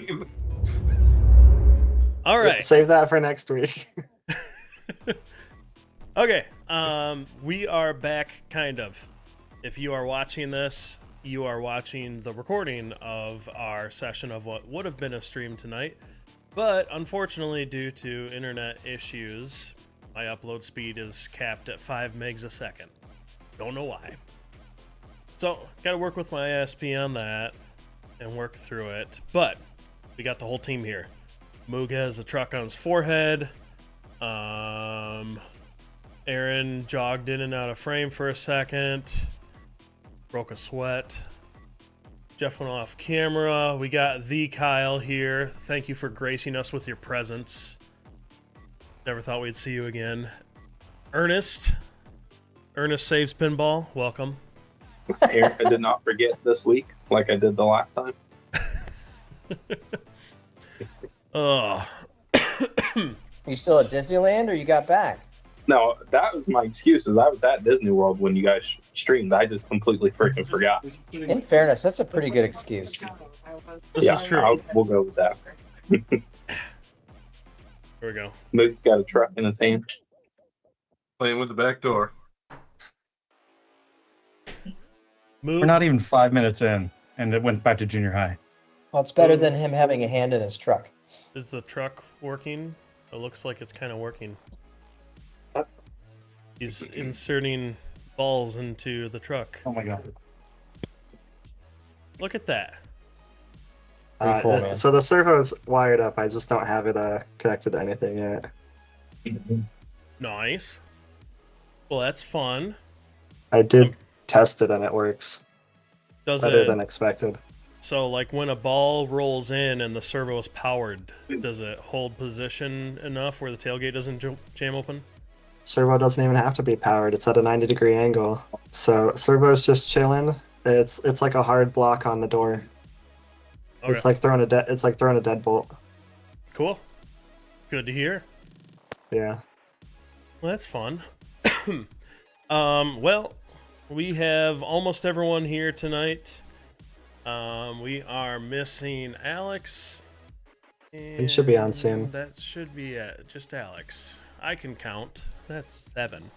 stream. All right. Save that for next week. Okay. We are back, kind of. If you are watching this, you are watching the recording of our session of what would have been a stream tonight. But unfortunately, due to internet issues, my upload speed is capped at 5 megs a second. Don't know why. So, gotta work with my ISP on that and work through it. But we got the whole team here. Moog has a truck on his forehead. Aaron jogged in and out of frame for a second. Broke a sweat. Jeff went off camera. We got the Kyle here. Thank you for gracing us with your presence. Never thought we'd see you again. Ernest saves pinball. Welcome. Aaron, I did not forget this week like I did the last time. You still at Disneyland or you got back? No, that was my excuse. Is I was at Disney World when you guys streamed. I just completely freaking forgot. In fairness, that's a pretty good excuse. This is true. We'll go with that. Here we go. Moog's got a truck in his hand. Playing with the back door. Moog, We're not even 5 minutes in, and it went back to junior high. Well, it's better than him having a hand in his truck. is the truck working? It looks like it's kind of working. He's inserting balls into the truck. Oh my god. Look at that. Pretty cool, man. So the servo's wired up. I just don't have it connected to anything yet. Nice. Well, that's fun. I did test it and it works Does better it? than expected. So, like when a ball rolls in and the servo is powered, does it hold position enough where the tailgate doesn't jam open? Servo doesn't even have to be powered. It's at a 90-degree angle. So servo's just chilling. It's like a hard block on the door. Okay. It's like throwing a deadbolt. Cool. Good to hear. Yeah. Well, that's fun. Well, we have almost everyone here tonight. We are missing Alex. He should be on soon. That should be it. Just Alex. I can count. That's 7.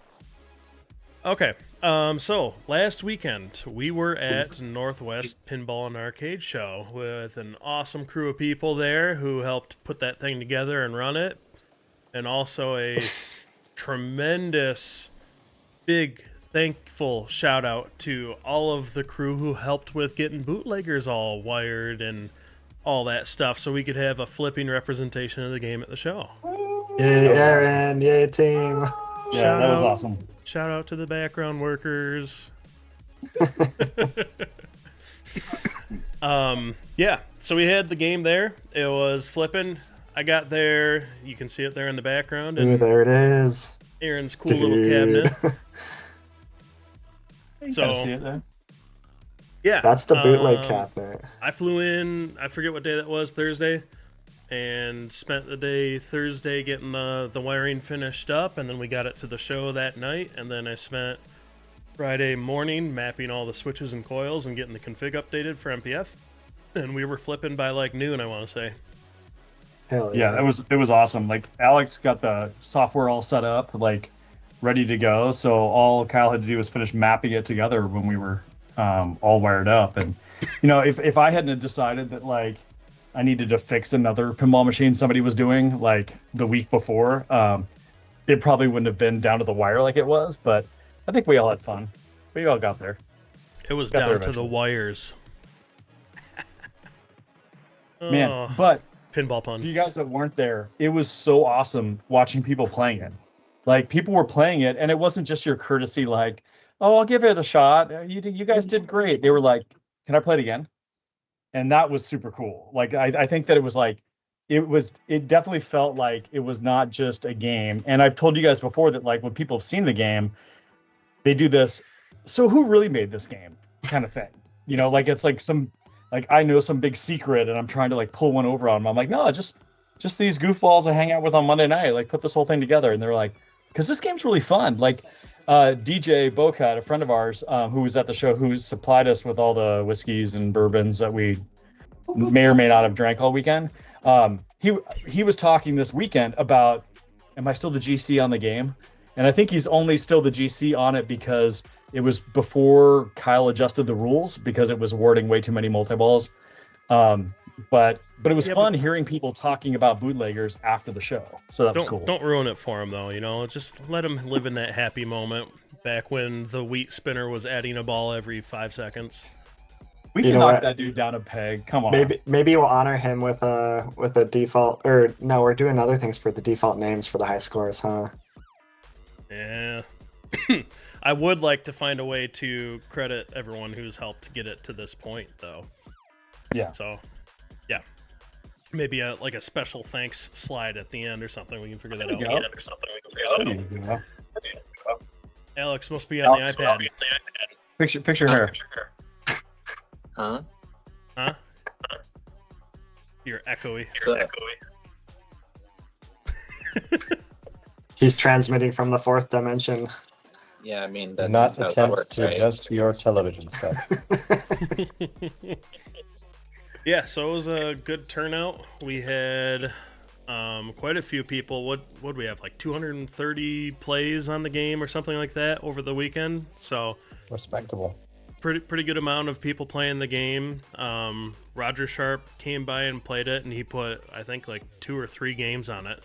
Okay. So last weekend we were at Northwest Pinball and Arcade Show with an awesome crew of people there who helped put that thing together and run it, and also a tremendous, big, thankful shout out to all of the crew who helped with getting bootleggers all wired and all that stuff so we could have a flipping representation of the game at the show. Yay, Aaron! Yay, team! Yeah, Shout that was out. awesome. Shout out to the background workers. Yeah, so we had the game there. It was flipping. I got there. You can see it there in the background. Ooh, And there it is. Aaron's cool little Dude. cabinet. You So- kinda see it there. Yeah. That's the bootleg cabinet. I flew in, I forget what day that was, Thursday, and spent the day Thursday getting the wiring finished up, and then we got it to the show that night, and then I spent Friday morning mapping all the switches and coils and getting the config updated for MPF, and we were flipping by like noon, I want to say. Hell Yeah, it was awesome. Like Alex got the software all set up, like ready to go. So all Kyle had to do was finish mapping it together when we were all wired up. And you know, if I hadn't have decided that like I needed to fix another pinball machine somebody was doing like the week before, it probably wouldn't have been down to the wire like it was. But I think we all had fun. We all got there. It was Got there down to the eventually. wires. Man, Oh, but pinball for pun. you guys that weren't there, it was so awesome watching people playing it. Like people were playing it, and it wasn't just your courtesy, like, "Oh, I'll give it a shot. You guys did great." They were like, "Can I play it again?" And that was super cool. Like I think that it was like, it definitely felt like it was not just a game. And I've told you guys before that like when people have seen the game, they do this. So who really made this game? Kind of thing. You know, like it's like some. Like I know some big secret and I'm trying to like pull one over on them. I'm like, no, just these goofballs I hang out with on Monday night, like put this whole thing together. And they're like, because this game's really fun. Like DJ Bocat, a friend of ours who was at the show, who supplied us with all the whiskeys and bourbons that we may or may not have drank all weekend. He was talking this weekend about, am I still the GC on the game? And I think he's only still the GC on it because it was before Kyle adjusted the rules because it was awarding way too many multi-balls. But it was fun hearing people talking about bootleggers after the show. So that was cool. Don't ruin it for him, though. You know, just let him live in that happy moment back when the wheat spinner was adding a ball every 5 seconds. We can knock that dude down a peg. Come on. Maybe we'll honor him with a default, or no, we're doing other things for the default names for the high scores, huh? Yeah. I would like to find a way to credit everyone who's helped get it to this point, though. Yeah. So, yeah. Maybe a special thanks slide at the end or something. We can figure that out. Alex must be on the iPad. Picture her. Huh? Huh? You're echoey. He's transmitting from the fourth dimension. Yeah, I mean, that's Not how it attempt works, to right? adjust your television set. Yeah, so it was a good turnout. We had quite a few people. What do we have? Like 230 plays on the game or something like that over the weekend. So Respectable. pretty good amount of people playing the game. Roger Sharp came by and played it, and he put, I think, like 2 or 3 games on it.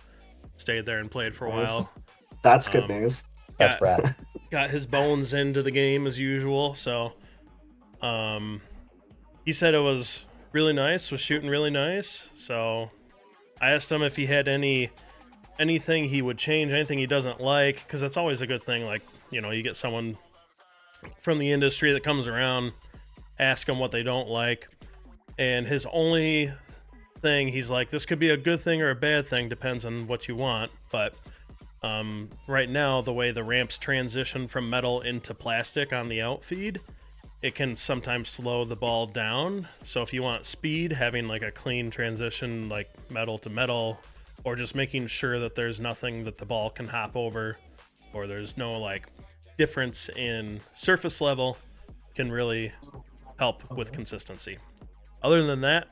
Stayed there and played for a while. That's good news. That's rad. Got his bones into the game as usual. So he said it was really nice, was shooting really nice. So I asked him if he had anything he would change, anything he doesn't like, because that's always a good thing. Like, you know, you get someone from the industry that comes around, ask them what they don't like, and his only thing, he's like, this could be a good thing or a bad thing, depends on what you want, but right now, the way the ramps transition from metal into plastic on the outfeed, it can sometimes slow the ball down. So if you want speed, having like a clean transition, like metal to metal, or just making sure that there's nothing that the ball can hop over, or there's no like difference in surface level, can really help with consistency. Other than that,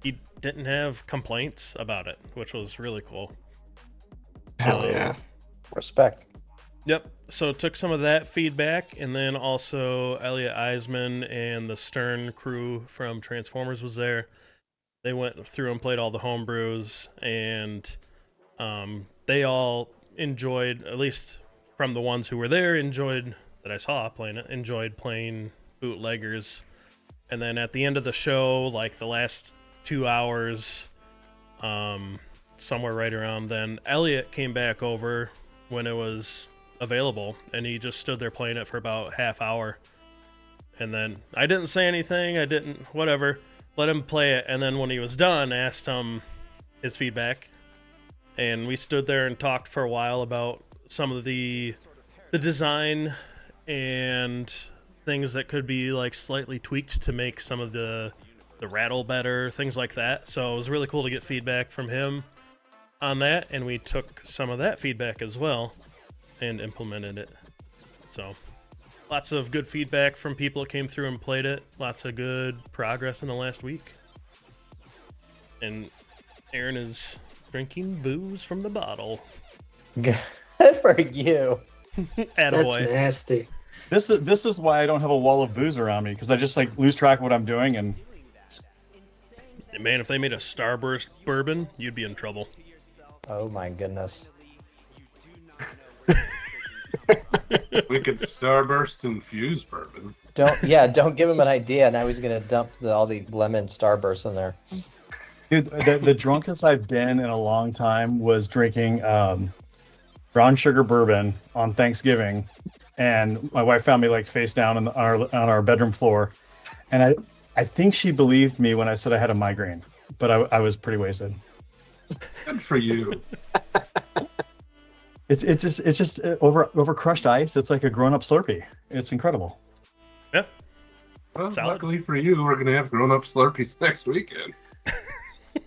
he didn't have complaints about it, which was really cool. Hell yeah. Respect. Yep. So took some of that feedback, and then also Elliot Eisman and the Stern crew from Transformers was there. They went through and played all the homebrews, and they all enjoyed, at least from the ones who were there, that I saw playing it, enjoyed playing bootleggers. And then at the end of the show, like the last 2 hours, somewhere right around then, Elliot came back over when it was available, and he just stood there playing it for about half hour. And then I didn't say anything, whatever, let him play it. And then when he was done, asked him his feedback, and we stood there and talked for a while about some of the design and things that could be like slightly tweaked to make some of the rattle better, things like that. So it was really cool to get feedback from him on that, and we took some of that feedback as well and implemented it. So lots of good feedback from people that came through and played it. Lots of good progress in the last week. And Aaron is drinking booze from the bottle. Good for you. That's Attaboy. nasty. This is why I don't have a wall of booze around me, because I just like lose track of what I'm doing. And Man, if they made a Starburst bourbon, you'd be in trouble. Oh my goodness. We could Starburst infuse bourbon. Don't give him an idea. Now he's gonna dump all the lemon Starburst in there. dude, the drunkest I've been in a long time was drinking brown sugar bourbon on Thanksgiving, and my wife found me like face down on our bedroom floor, and I think she believed me when I said I had a migraine, but I was pretty wasted. Good for you. It's just over crushed ice. It's like a grown-up Slurpee. It's incredible. Yeah. Well, Solid. luckily for you, we're gonna have grown-up Slurpees next weekend.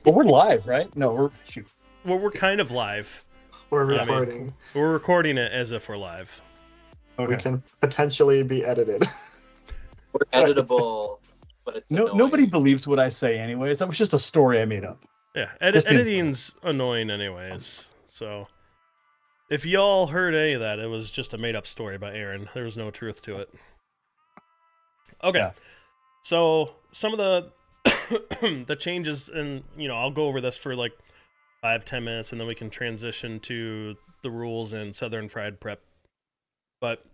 But we're live, right? No, shoot. Well, we're kind of live. We're I mean, recording. We're recording it as if we're live. We Okay. can potentially be edited. We're editable. but it's No, annoying. nobody believes what I say, anyways. That was just a story I made up. Yeah, Just being editing's annoying anyways. So if y'all heard any of that, it was just a made-up story by Aaron. There was no truth to it. Okay, Yeah. so some of the the changes, and I'll go over this for like 5-10 minutes, and then we can transition to the rules and Southern Fried Prep. But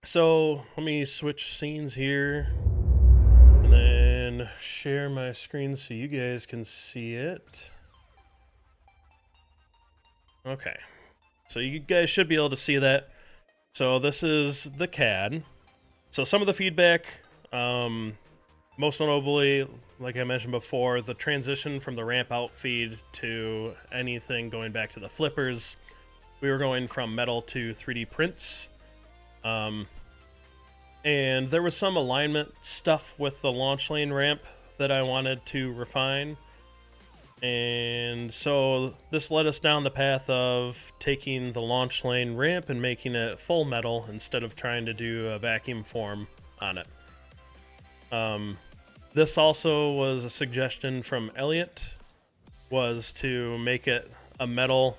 so let me switch scenes here, and then share my screen so you guys can see it. Okay, so you guys should be able to see that. So this is the CAD. So some of the feedback, most notably, like I mentioned before, the transition from the ramp out feed to anything going back to the flippers. We were going from metal to 3D prints. And there was some alignment stuff with the launch lane ramp that I wanted to refine. And so this led us down the path of taking the launch lane ramp and making it full metal instead of trying to do a vacuum form on it. This also was a suggestion from Elliot, was to make it a metal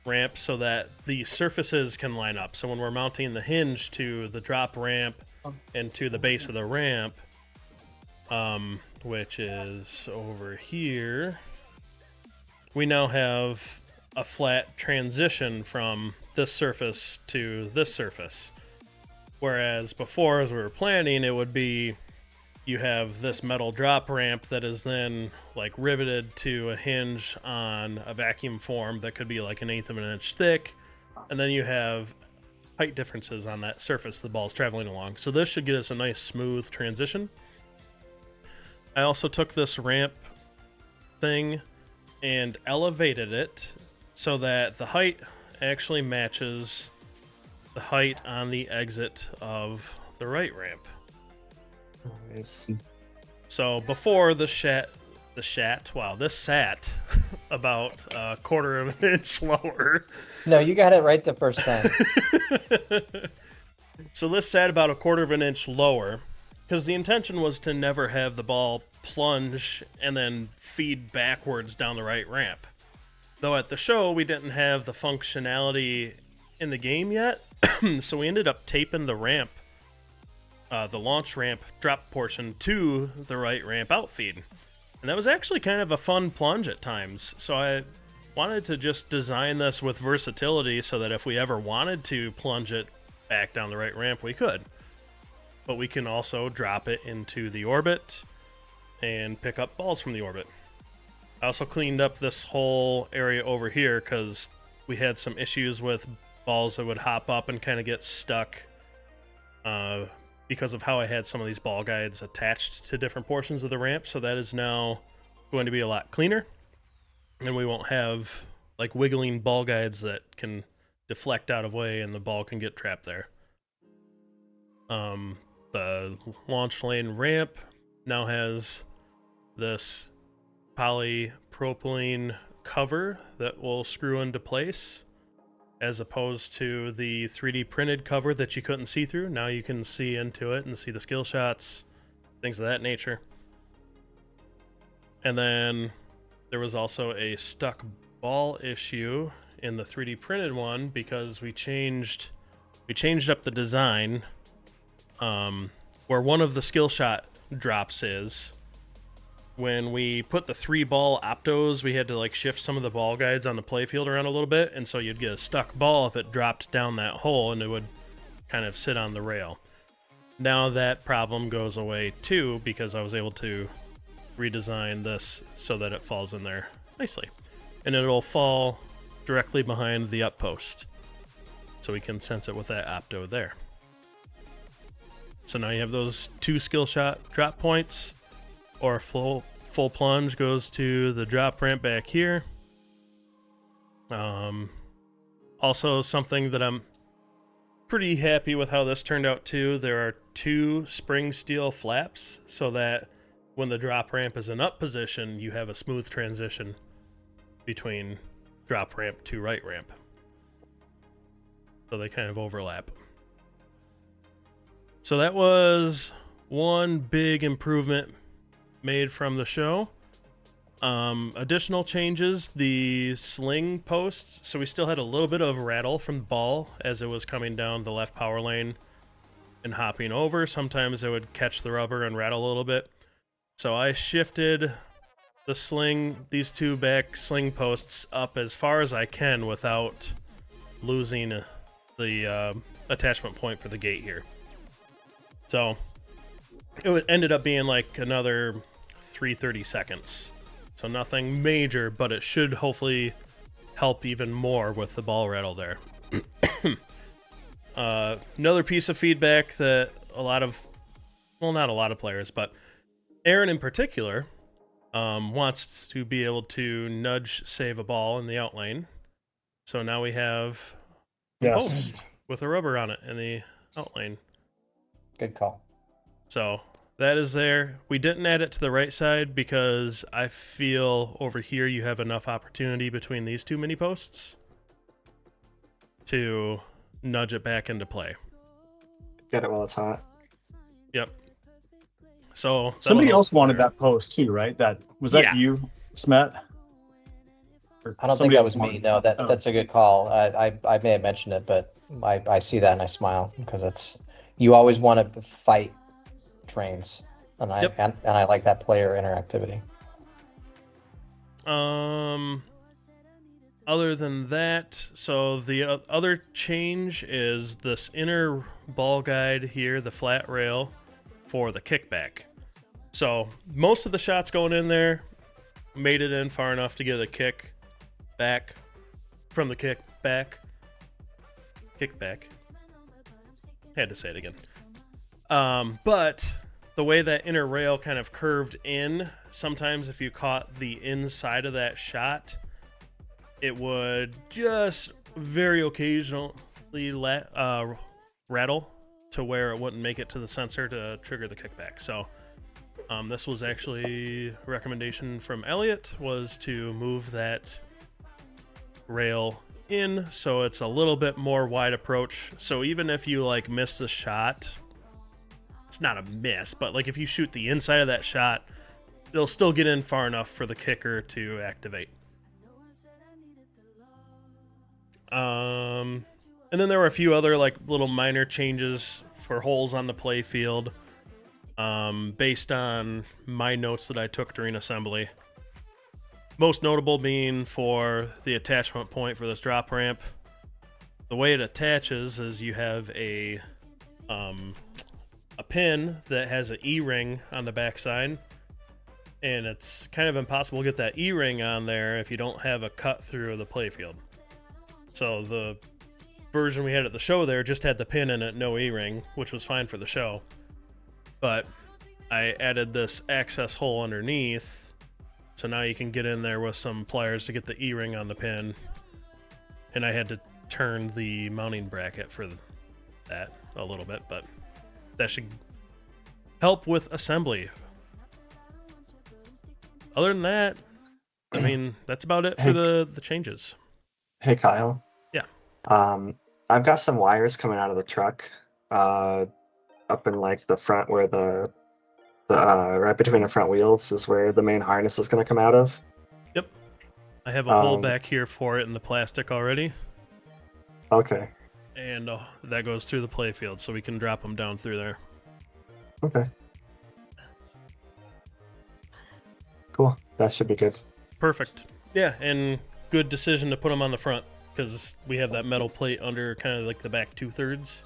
ramp so that the surfaces can line up. So when we're mounting the hinge to the drop ramp and to the base of the ramp, which is over here, we now have a flat transition from this surface to this surface. Whereas before, as we were planning, it would be you have this metal drop ramp that is then like riveted to a hinge on a vacuum form that could be like 1/8 of an inch thick, and then you have height differences on that surface the ball's traveling along. So this should get us a nice smooth transition. I also took this ramp thing and elevated it so that the height actually matches the height on the exit of the right ramp. Nice. So before this sat about a 1/4 of an inch lower. No, you got it right the first time. So this sat about a 1/4 of an inch lower, because the intention was to never have the ball plunge and then feed backwards down the right ramp. Though at the show, we didn't have the functionality in the game yet, so we ended up taping the ramp, the launch ramp drop portion, to the right ramp outfeed. And that was actually kind of a fun plunge at times. So I wanted to just design this with versatility so that if we ever wanted to plunge it back down the right ramp, we could. But we can also drop it into the orbit and pick up balls from the orbit. I also cleaned up this whole area over here because we had some issues with balls that would hop up and kind of get stuck because of how I had some of these ball guides attached to different portions of the ramp. So that is now going to be a lot cleaner, and we won't have like wiggling ball guides that can deflect out of way and the ball can get trapped there. The launch lane ramp now has this polypropylene cover that will screw into place, as opposed to the 3D printed cover that you couldn't see through. Now you can see into it and see the skill shots, things of that nature. And then there was also a stuck ball issue in the 3D printed one because we changed up the design, where one of the skill shot drops is. When we put the 3-ball optos, we had to like shift some of the ball guides on the playfield around a little bit, and so you'd get a stuck ball if it dropped down that hole, and it would kind of sit on the rail. Now that problem goes away too, because I was able to redesign this so that it falls in there nicely. And it'll fall directly behind the up post, so we can sense it with that opto there. So now you have those 2 skill shot drop points, or full plunge goes to the drop ramp back here. Also, something that I'm pretty happy with how this turned out too, there are 2 spring steel flaps so that when the drop ramp is in up position, you have a smooth transition between drop ramp to right ramp. So they kind of overlap. So that was one big improvement made from the show. Additional changes, the sling posts. So we still had a little bit of rattle from the ball as it was coming down the left power lane and hopping over. Sometimes it would catch the rubber and rattle a little bit. So I shifted these two back sling posts up as far as I can without losing the attachment point for the gate here. So it ended up being like another 330 seconds. So nothing major, but it should hopefully help even more with the ball rattle there. Another piece of feedback that not a lot of players, but Aaron in particular wants to be able to nudge save a ball in the out lane. So now we have a post with a rubber on it in the out lane. Good call. So that is there. We didn't add it to the right side because I feel over here you have enough opportunity between these two mini posts to nudge it back into play. Get it while it's hot. Yep. So Somebody else wanted that post too, right? Was that you, Smet? I don't think that was me. No, that's a good call. I may have mentioned it, but I see that and I smile because you always want to fight trains, and I like that player interactivity. Other than that, so the other change is this inner ball guide here, the flat rail for the kickback. So most of the shots going in there made it in far enough to get a kick back from the kickback. Had to say it again. But the way that inner rail kind of curved in, sometimes if you caught the inside of that shot, it would just very occasionally rattle to where it wouldn't make it to the sensor to trigger the kickback. So this was actually a recommendation from Elliot, was to move that rail in so it's a little bit more wide approach. So even if you like miss the shot, it's not a miss, but like if you shoot the inside of that shot, it'll still get in far enough for the kicker to activate. And then there were a few other like little minor changes for holes on the play field, based on my notes that I took during assembly. Most notable being for the attachment point for this drop ramp. The way it attaches is you have a pin that has an E-ring on the backside, and it's kind of impossible to get that E-ring on there if you don't have a cut through the playfield. So the version we had at the show there just had the pin in it, no E-ring, which was fine for the show. But I added this access hole underneath, so now you can get in there with some pliers to get the E-ring on the pin. And I had to turn the mounting bracket for that a little bit, but that should help with assembly. Other than that, I mean, that's about it for the changes. Hey, Kyle. Yeah. I've got some wires coming out of the truck, up in like the front where the right between the front wheels is where the main harness is going to come out of. Yep. I have a hole back here for it in the plastic already. Okay. And that goes through the playfield, so we can drop them down through there. Okay. Cool. That should be good. Perfect. Yeah, and good decision to put them on the front, because we have that metal plate under kind of like the back 2/3.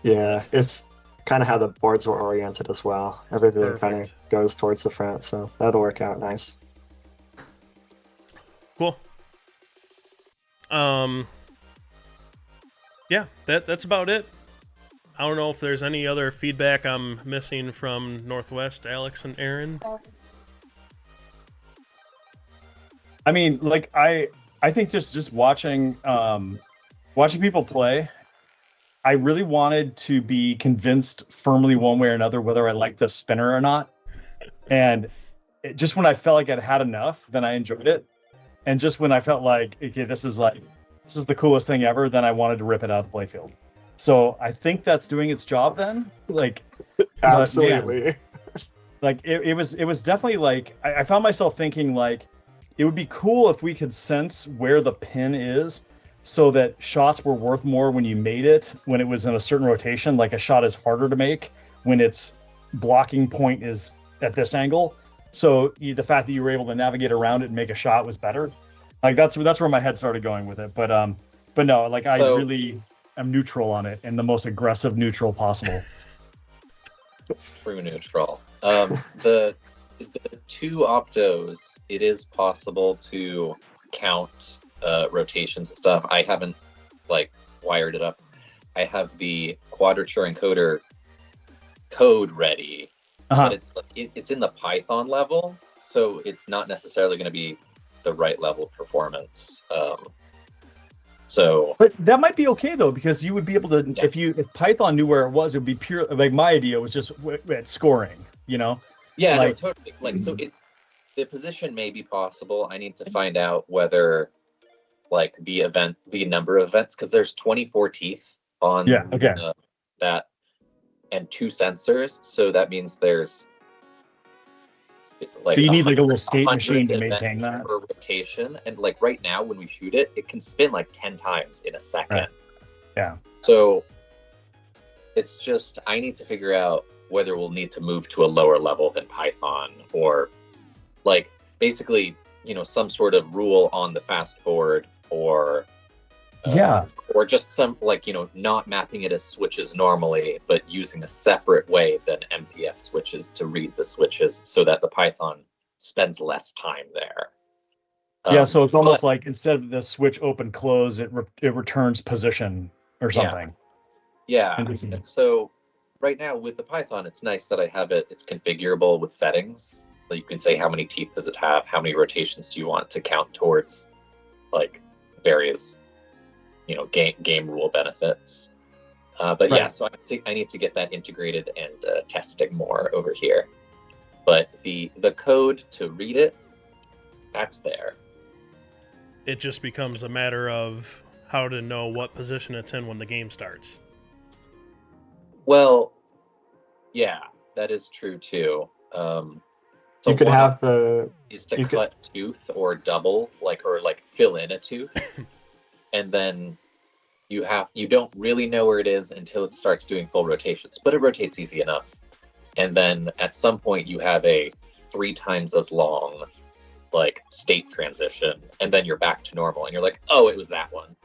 Yeah, it's kind of how the boards were oriented as well. Everything kind of Perfect. goes towards the front, so that'll work out nice. Cool. Yeah, that's about it. I don't know if there's any other feedback I'm missing from Northwest, Alex and Aaron. I mean, like I think just watching people play, I really wanted to be convinced firmly one way or another whether I liked the spinner or not. And just when I felt like I'd had enough, then I enjoyed it. And just when I felt like, okay, this is the coolest thing ever, then I wanted to rip it out of the playfield. So I think that's doing its job then. Like, Absolutely. Like it was definitely like I found myself thinking like it would be cool if we could sense where the pin is so that shots were worth more when you made it when it was in a certain rotation. Like a shot is harder to make when its blocking point is at this angle. So the fact that you were able to navigate around it and make a shot was better. Like that's where my head started going with it. But no, like I really am neutral on it and the most aggressive neutral possible. True neutral. The two optos, it is possible to count rotations and stuff. I haven't like wired it up. I have the quadrature encoder code ready, but it's in the Python level, so it's not necessarily going to be the right level of performance. But that might be okay though, because you would be able to, if Python knew where it would be pure. Like my idea was just at scoring, you know? Yeah, like, no, totally. Like, so the position may be possible. I need to find out whether, like, the number of events, because there's 24 teeth on that, and 2 sensors. So that means there's like, so you need like a little state machine to maintain that per rotation, and like right now when we shoot it, it can spin like 10 times in a second. Right. Yeah. So it's just I need to figure out whether we'll need to move to a lower level than Python, or like basically some sort of rule on the fast board, or or just some like not mapping it as switches normally, but using a separate way than MPF switches to read the switches so that the Python spends less time there. So it's almost like instead of the switch open close, it returns position or something. Yeah. And so right now with the Python, it's nice that I have it's configurable with settings. So you can say how many teeth does it have, how many rotations do you want to count towards like various game rule benefits. But yeah, so I need to get that integrated and testing more over here. But the code to read it, that's there. It just becomes a matter of how to know what position it's in when the game starts. Well, yeah, that is true too. So you could have cut tooth or double, or fill in a tooth. And then you don't really know where it is until it starts doing full rotations, but it rotates easy enough. And then at some point you have a 3 times as long state transition, and then you're back to normal, and you're like, oh, it was that one.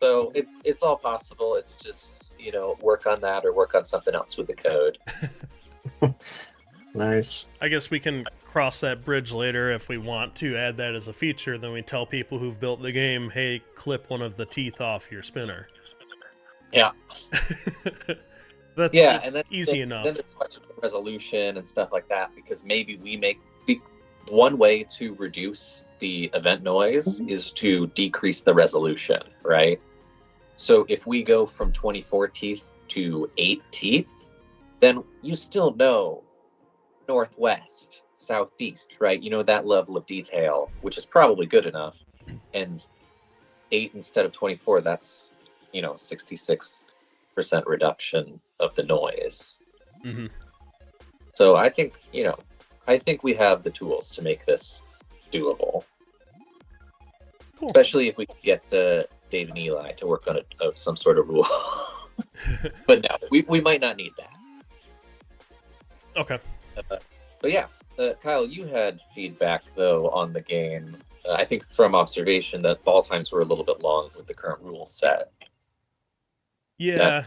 So it's all possible. It's just work on that or work on something else with the code. Nice. I guess we can cross that bridge later if we want to add that as a feature. Then we tell people who've built the game, hey, clip one of the teeth off your spinner. Yeah. That's and that's easy enough. Then there's questions of resolution and stuff like that, because maybe we make one way to reduce the event noise is to decrease the resolution, right? So if we go from 24 teeth to 8 teeth, then you still know northwest, southeast, right? That level of detail, which is probably good enough. And 8 instead of 24, that's 66% reduction of the noise. Mm-hmm. So I think we have the tools to make this doable. Cool. Especially if we can get Dave and Eli to work on some sort of rule. But no, we might not need that. Okay. But yeah, Kyle, you had feedback though on the game. I think from observation that ball times were a little bit long with the current rule set. Yeah.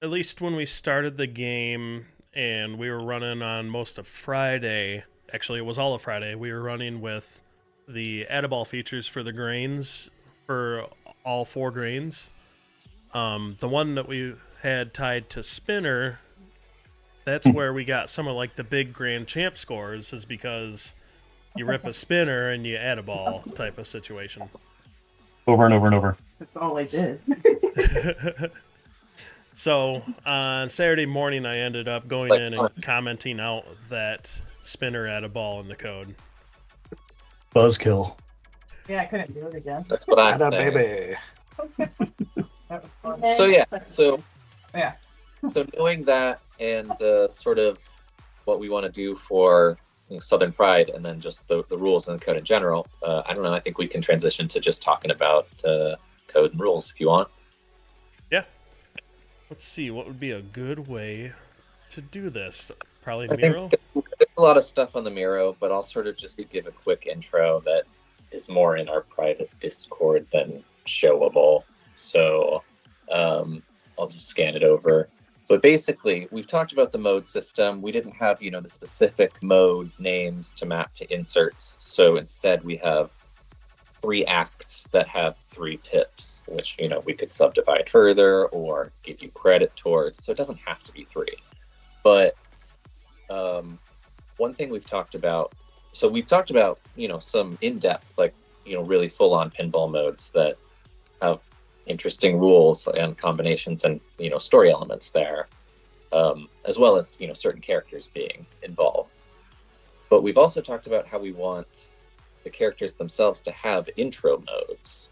At least when we started the game and we were running on most of Friday, actually it was all of Friday, we were running with the add-a-ball features for the grains, for all 4 grains. The one that we had tied to spinner, that's where we got some of the big grand champ scores, is because you rip a spinner and you add a ball type of situation. Over and over and over. That's all I did. So on Saturday morning, I ended up going in and commenting out that spinner add a ball in the code. Buzzkill. Yeah, I couldn't do it again. That's what I'm saying. Baby. That was fun. So yeah, So knowing that and sort of what we want to do for Southern Fried and then just the rules and the code in general, I don't know. I think we can transition to just talking about code and rules if you want. Yeah. Let's see. What would be a good way to do this? Probably I think Miro? there's a lot of stuff on the Miro, but I'll sort of just give a quick intro that is more in our private Discord than showable. So I'll just scan it over. But basically, we've talked about the mode system. We didn't have, the specific mode names to map to inserts. So instead, we have 3 acts that have 3 pips, which, we could subdivide further or give you credit towards. So it doesn't have to be 3. But one thing we've talked about, some in-depth, like, really full-on pinball modes that have interesting rules and combinations and, story elements there, as well as, certain characters being involved. But we've also talked about how we want the characters themselves to have intro modes.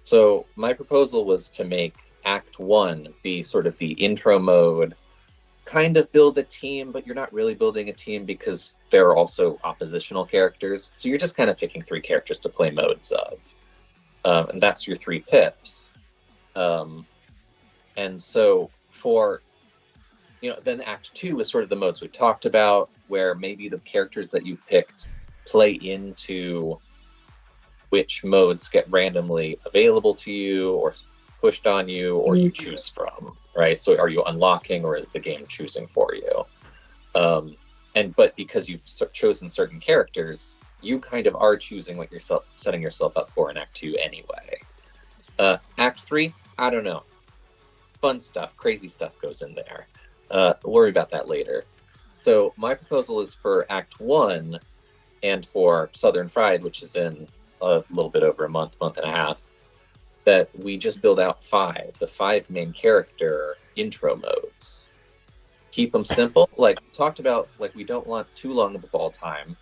So my proposal was to make Act 1 be sort of the intro mode, kind of build a team, but you're not really building a team because there are also oppositional characters. So you're just kind of picking 3 characters to play modes of. And that's your 3 pips. And so for, then Act 2 is sort of the modes we talked about, where maybe the characters that you've picked play into which modes get randomly available to you or pushed on you or you choose from, right? So are you unlocking or is the game choosing for you? But because you've chosen certain characters, you kind of are choosing what you're setting yourself up for in Act 2 anyway. Act 3, I don't know. Fun stuff, crazy stuff goes in there. We'll worry about that later. So my proposal is for Act 1 and for Southern Fried, which is in a little bit over a month and a half, that we just build out the 5 main character intro modes. Keep them simple. Like we talked about, like we don't want too long of a ball time.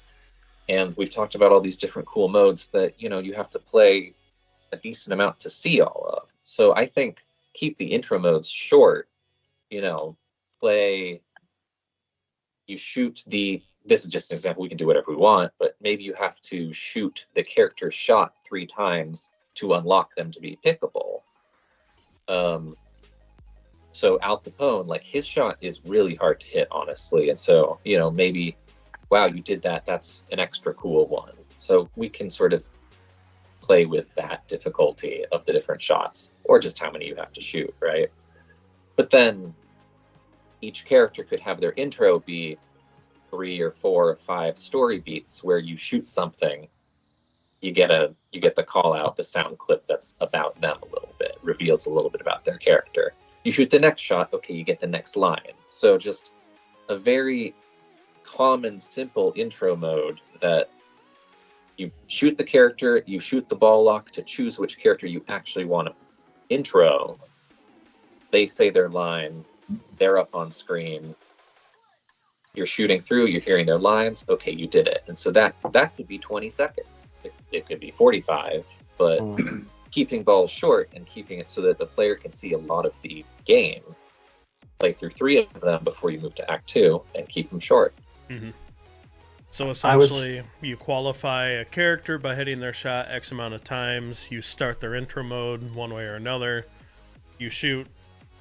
And we've talked about all these different cool modes that, you have to play a decent amount to see all of. So I think keep the intro modes short, play, you shoot this is just an example, we can do whatever we want, but maybe you have to shoot the character shot 3 times to unlock them to be pickable. So Al Capone, like his shot is really hard to hit, honestly. And so, maybe, wow, you did that. That's an extra cool one. So we can sort of play with that difficulty of the different shots or just how many you have to shoot, right? But then each character could have their intro be 3 or 4 or 5 story beats where you shoot something, you get the call out, the sound clip that's about them a little bit, reveals a little bit about their character. You shoot the next shot, okay, you get the next line. So just a very common, simple intro mode that you shoot the character, you shoot the ball lock to choose which character you actually want to intro. They say their line, they're up on screen. You're shooting through, you're hearing their lines, okay, you did it. And so that could be 20 seconds. It could be 45, but keeping balls short and keeping it so that the player can see a lot of the game, play through 3 of them before you move to Act 2 and keep them short. Mm-hmm. So essentially, you qualify a character by hitting their shot X amount of times, you start their intro mode one way or another, you shoot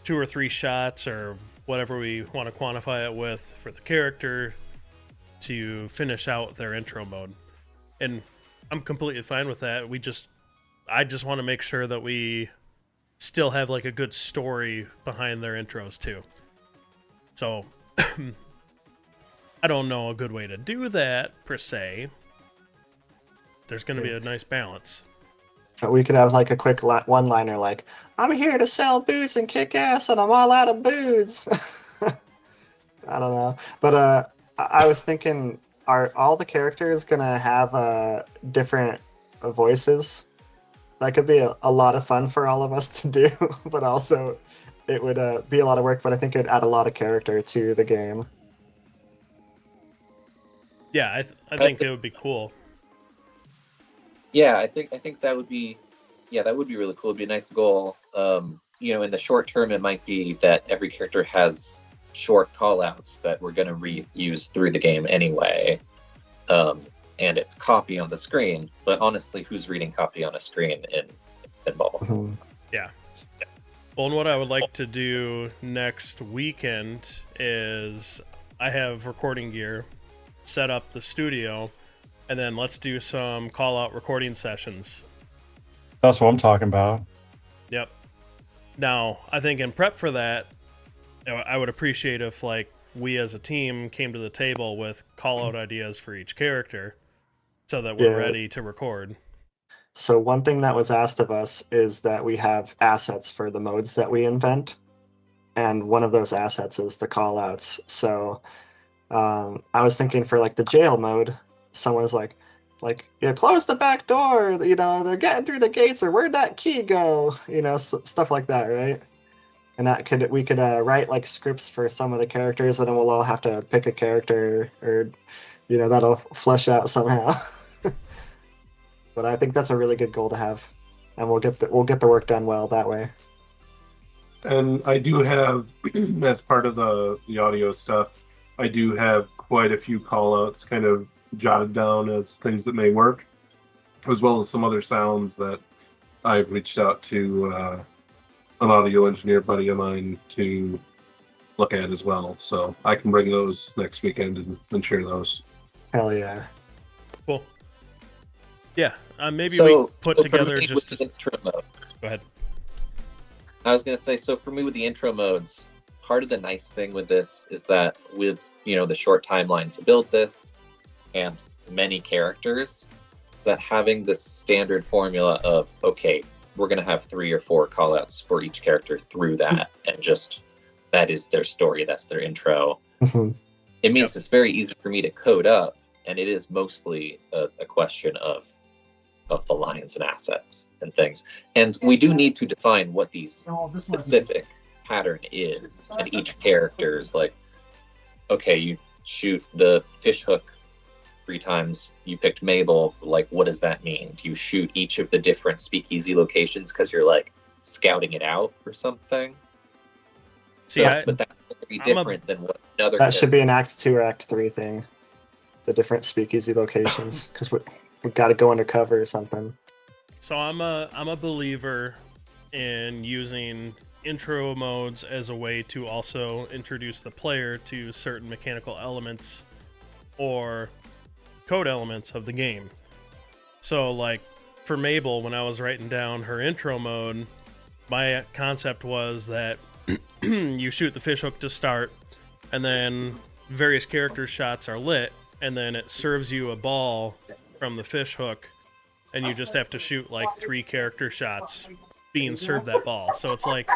2 or 3 shots or whatever we want to quantify it with for the character to finish out their intro mode. And I'm completely fine with that. I just want to make sure that we still have like a good story behind their intros too. So I don't know a good way to do that per se. There's going to be a nice balance. We could have like a quick one-liner like, I'm here to sell booze and kick ass and I'm all out of booze. I don't know. But I was thinking, are all the characters going to have different voices? That could be a lot of fun for all of us to do, but also it would be a lot of work, but I think it would add a lot of character to the game. Yeah, I think it would be cool. Yeah, I think that would be really cool. It'd be a nice goal. in the short term, it might be that every character has short callouts that we're going to reuse through the game anyway. And it's copy on the screen, but honestly, who's reading copy on a screen in pinball? Mhm. Yeah. Well, and what I would like to do next weekend is I have recording gear, set up the studio, and then let's do some call-out recording sessions. That's what I'm talking about. Yep. Now, I think in prep for that, I would appreciate if, like, we as a team came to the table with call-out ideas for each character so that we're Yeah. ready to record. So one thing that was asked of us is that we have assets for the modes that we invent, and one of those assets is the callouts. So I was thinking for like the jail mode, someone was like, close the back door. They're getting through the gates, or where'd that key go? Stuff like that, right? And we could write like scripts for some of the characters, and then we'll all have to pick a character, or that'll flesh out somehow. But I think that's a really good goal to have, and we'll get the work done well that way. And I do have, as part of the audio stuff, I do have quite a few call-outs kind of jotted down as things that may work, as well as some other sounds that I've reached out to an audio engineer buddy of mine to look at as well. So I can bring those next weekend and share those. Hell yeah. Cool. Yeah, maybe So- we put so for together me, just... with the intro modes, Go ahead. I was going to say, so for me with the intro modes, part of the nice thing with this is that with, the short timeline to build this and many characters, that having this standard formula of, okay, we're going to have 3 or 4 callouts for each character through that, and just that is their story, that's their intro. Mhm. It means it's very easy for me to code up, and it is mostly a question of the lines and assets and things. And we do need to define what these specific pattern is, and each character's like, okay, you shoot the fish hook 3 times, you picked Mabel, like, what does that mean? Do you shoot each of the different speakeasy locations because you're like scouting it out or something? See, but that's very I'm a- different than what another That should be an Act 2 or Act 3 thing. The different speakeasy locations, because we got to go undercover or something. So I'm a believer in using intro modes as a way to also introduce the player to certain mechanical elements or code elements of the game. So like for Mabel, when I was writing down her intro mode, my concept was that you shoot the fishhook to start, and then various character shots are lit, and then it serves you a ball from the fishhook, and you just have to shoot like 3 character shots being served that ball. So it's like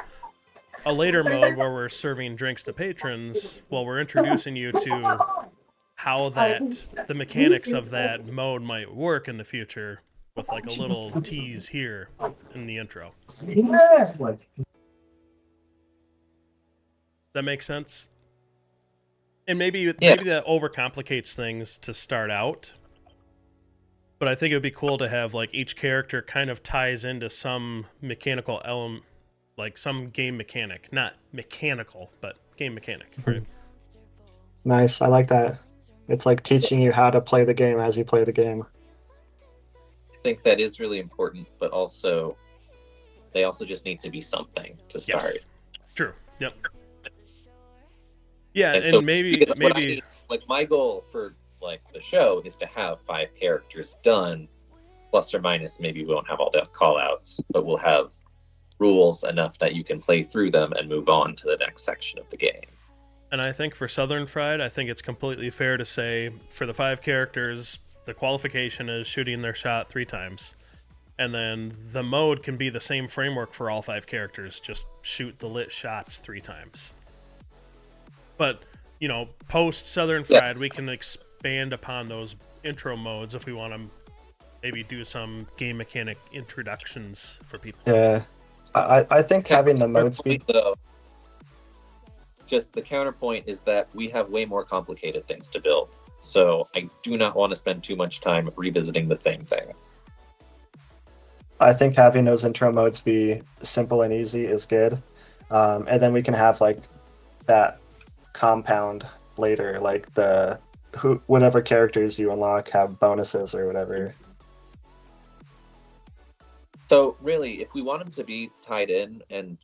a later mode where we're serving drinks to patrons while we're introducing you to how the mechanics of that mode might work in the future, with like a little tease here in the intro. That makes sense? And maybe that overcomplicates things to start out. But I think it would be cool to have like each character kind of ties into some mechanical element, like some game mechanic. Not mechanical, but game mechanic, right? Nice, I like that. It's like teaching you how to play the game as you play the game. I think that is really important, but also they also just need to be something to start. Yes. True. Yep. Yeah, and so maybe because what I need, like my goal for like the show is to have 5 characters done, plus or minus. Maybe we won't have all the call outs, but we'll have rules enough that you can play through them and move on to the next section of the game. And I think for Southern Fried, I think it's completely fair to say for the 5 characters, the qualification is shooting their shot 3 times. And then the mode can be the same framework for all 5 characters, just shoot the lit shots 3 times. But, post Southern Fried, we can expand upon those intro modes if we want to maybe do some game mechanic introductions for people. Yeah, I think having the modes be... Though, just the counterpoint is that we have way more complicated things to build. So I do not want to spend too much time revisiting the same thing. I think having those intro modes be simple and easy is good. And then we can have like that compound later, like whatever characters you unlock have bonuses or whatever. So really, if we want them to be tied in and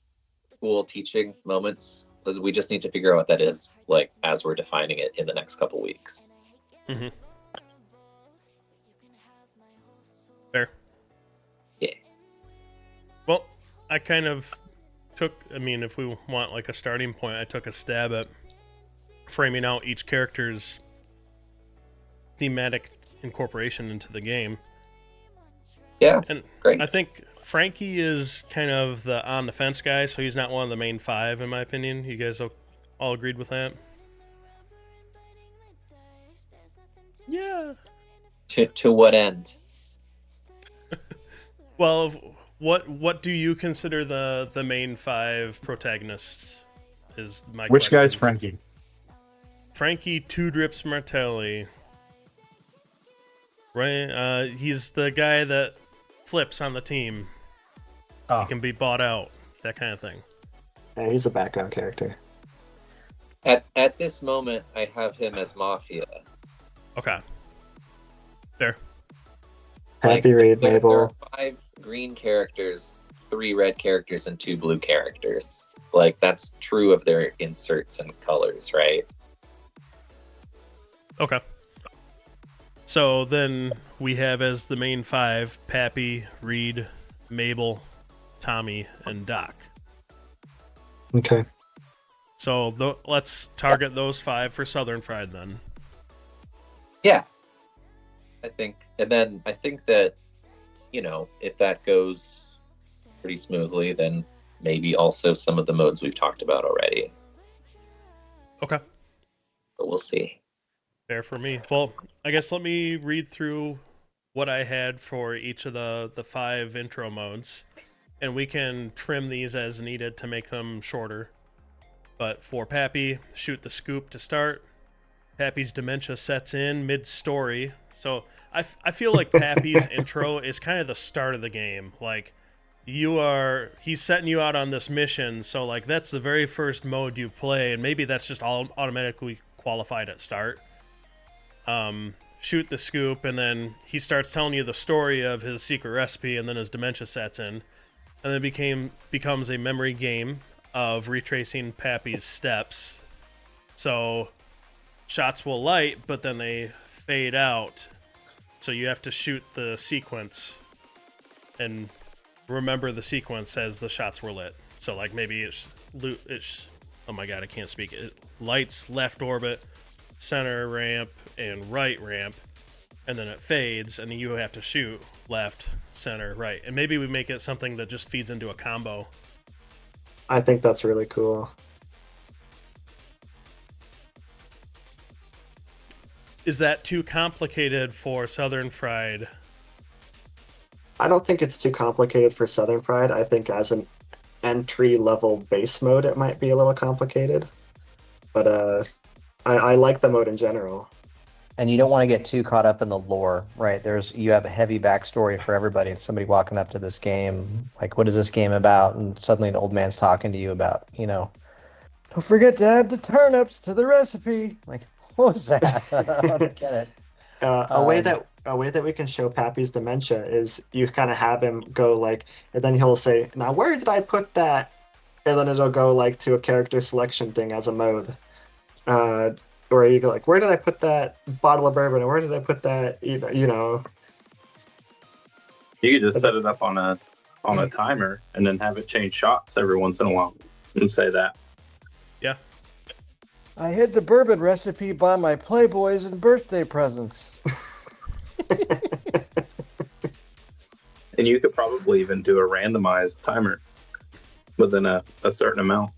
cool teaching moments, we just need to figure out what that is, like as we're defining it in the next couple weeks. Mm-hmm. Fair. Yeah. Well, I kind of if we want like a starting point, I took a stab at framing out each character's thematic incorporation into the game. Yeah, and great. I think Frankie is kind of the on the fence guy, so he's not one of the main 5 in my opinion. You guys all agreed with that? Yeah. To what end? Well, what do you consider the main 5 protagonists? Is my Which question. guy's Frankie? Frankie Two Drips Martelli. Right, he's the guy that flips on the team. Oh. He can be bought out, that kind of thing. Yeah, he's a background character. At this moment, I have him as Mafia. Okay. There. Happy Reed, There Mabel. are 5 green characters, 3 red characters, and 2 blue characters. Like, that's true of their inserts and colors, right? Okay. So then we have as the main 5 Pappy, Reed, Mabel, Tommy, and Doc. Okay. So let's target those 5 for Southern Fried then. Yeah. I think that, if that goes pretty smoothly, then maybe also some of the modes we've talked about already. Okay. But we'll see. Fair for me. Well, I guess let me read through what I had for each of the 5 intro modes, and we can trim these as needed to make them shorter. But for Pappy, shoot the scoop to start. Pappy's dementia sets in mid-story. So I feel like Pappy's intro is kind of the start of the game. Like, he's setting you out on this mission, so like that's the very first mode you play, and maybe that's just all automatically qualified at start. Shoot the scoop, and then he starts telling you the story of his secret recipe, and then his dementia sets in, and then becomes a memory game of retracing Pappy's steps. So shots will light, but then they fade out, so you have to shoot the sequence and remember the sequence as the shots were lit. So like maybe it's oh my god, I can't speak. It lights left orbit, center ramp, and right ramp, and then it fades, and then you have to shoot left, center, right. And maybe we make it something that just feeds into a combo. I think that's really cool. Is that too complicated for Southern Fried? I don't think it's too complicated for Southern Fried. I think as an entry-level base mode, it might be a little complicated. But I like the mode in general. And you don't want to get too caught up in the lore, right? You have a heavy backstory for everybody. It's somebody walking up to this game, like, what is this game about? And suddenly an old man's talking to you about, don't forget to add the turnips to the recipe. Like, what was that? I don't get it. A way that we can show Pappy's dementia is you kind of have him go like, and then he'll say, "Now where did I put that?" And then it'll go like to a character selection thing as a mode. Or you go like, where did I put that bottle of bourbon? Or where did I put that? You know. You could just set it up on a timer and then have it change shots every once in a while and say that. Yeah. I hid the bourbon recipe by my Playboys and birthday presents. And you could probably even do a randomized timer within a certain amount.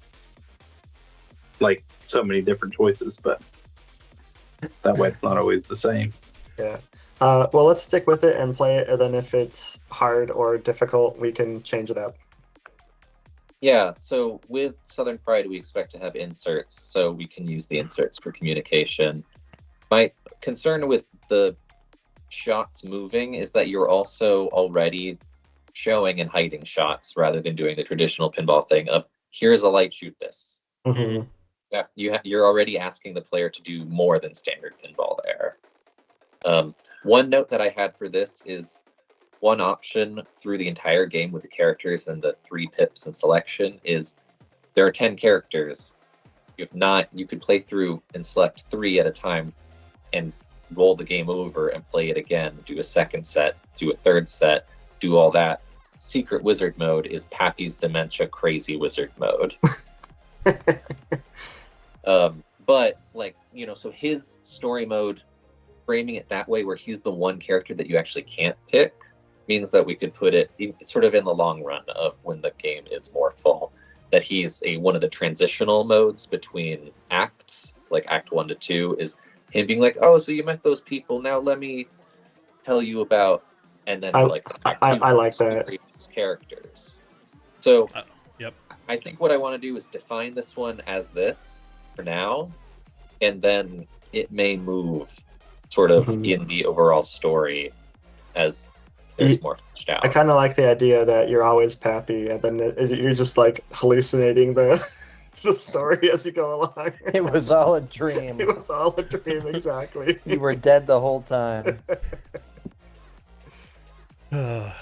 Like so many different choices, but that way it's not always the same. Yeah. Well, let's stick with it and play it, and then if it's hard or difficult, we can change it up. Yeah, so with Southern Fried, we expect to have inserts, so we can use the inserts for communication. My concern with the shots moving is that you're also already showing and hiding shots rather than doing the traditional pinball thing of here's a light, shoot this. Mhm. You're already asking the player to do more than standard pinball there. One note that I had for this is one option through the entire game with the characters and the 3 pips and selection is there are 10 characters. If not, you could play through and select 3 at a time and roll the game over and play it again, do a second set, do a third set, do all that. Secret wizard mode is Pappy's dementia crazy wizard mode. But like, you know, so his story mode, framing it that way where he's the one character that you actually can't pick, means that we could put it sort of in the long run of when the game is more full, that he's one of the transitional modes between acts, like act 1 to 2 is him being like, oh, so you met those people, now let me tell you about, and then I like I like that. characters. So Yep. I think what I want to do is define this one as this for now, and then it may move sort of in the overall story as there's more fleshed out. I kind of like the idea that you're always Pappy, and then you're just like hallucinating the the story as you go along. It was all a dream. It was all a dream, exactly. You were dead the whole time. Cool,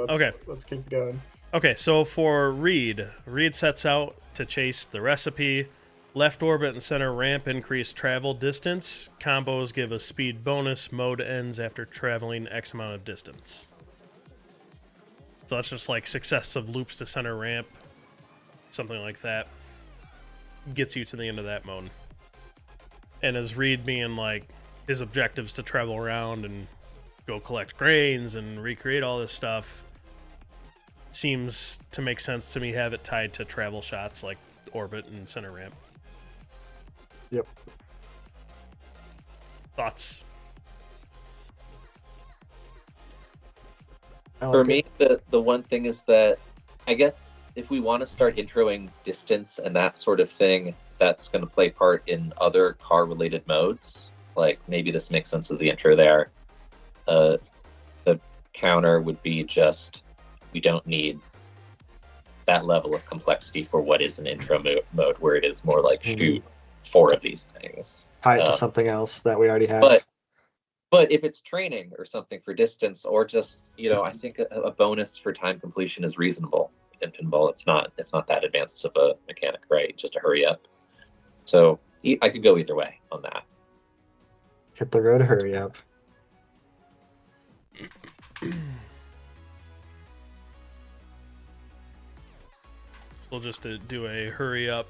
Okay. Let's keep going. Okay, so for Reed sets out to chase the recipe. Left orbit and center ramp increase travel distance. Combos give a speed bonus. Mode ends after traveling X amount of distance. So that's just like successive loops to center ramp. Something like that. Gets you to the end of that mode. And as Reed being like, his objectives to travel around and go collect grains and recreate all this stuff, seems to make sense to me, have it tied to travel shots like orbit and center ramp. Yep. Thoughts? For me, the one thing is that I guess if we want to start introing distance and that sort of thing, that's going to play part in other car-related modes. Like maybe this makes sense of the intro there. The counter would be just we don't need that level of complexity for what is an intro mode where it is more like shoot 4 of these things. Tie it to something else that we already have. But if it's training or something for distance, or just, you know, I think a bonus for time completion is reasonable in pinball. It's not that advanced of a mechanic, right? Just to hurry up. So I could go either way on that. Hit the road, hurry up. We'll just do a hurry up